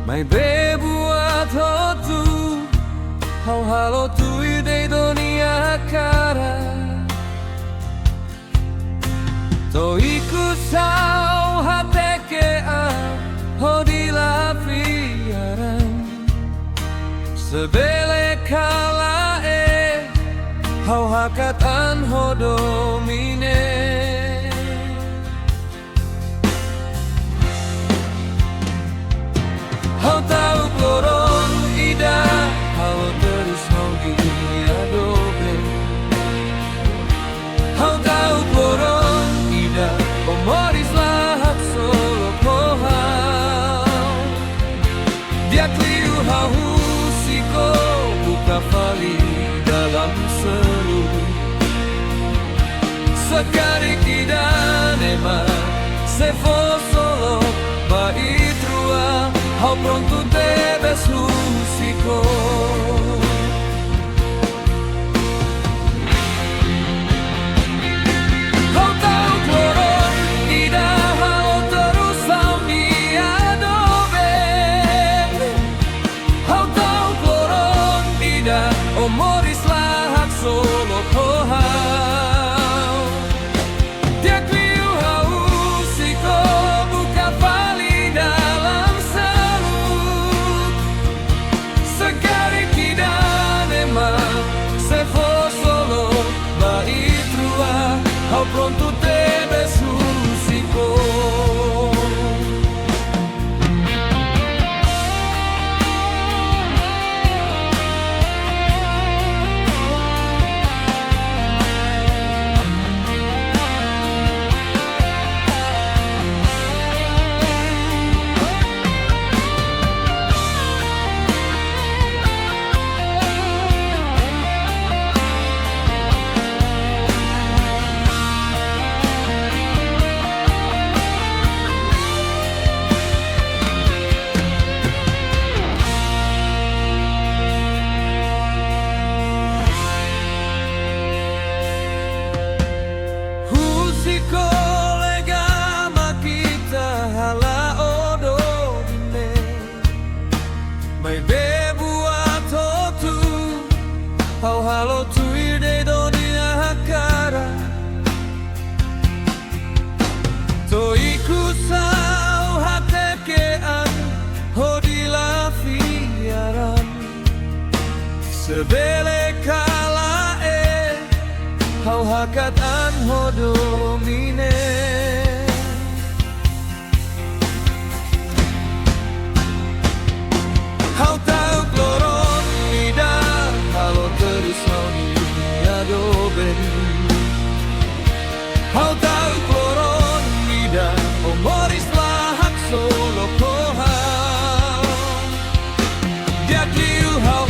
Mai bebuat hotu hau halo tui de dunia kara to iku sao hateke a hodila piaran sebele kala hau hakatan hodomine. Hau tahu kloron ida, hau terus hau gini adobe. Hau tahu kloron ida, omoris lahap solo pohau. Dia kliu hau siko buka fali dalam seluruh. Sekali tidak nema, sefo solo bait rua. Hau pronto debes lusico. Hau tahu kloron ida, hau terus hau mi adobe. Hau tahu kloron ida, omoris lahak solo pohau. Dia kliu hau siko buka fali dalam hau pronto debes lusico. Mai bebuat hotu hau halo tui de dunia kara to iku sao hatekean hodila fiaran sebele kala hau hakatan hodomine. Hau tahu kloron ida, halo terus hau di adobe. Hau tahu kloron ida, omoris lahak solo pohau. Dia kliu hau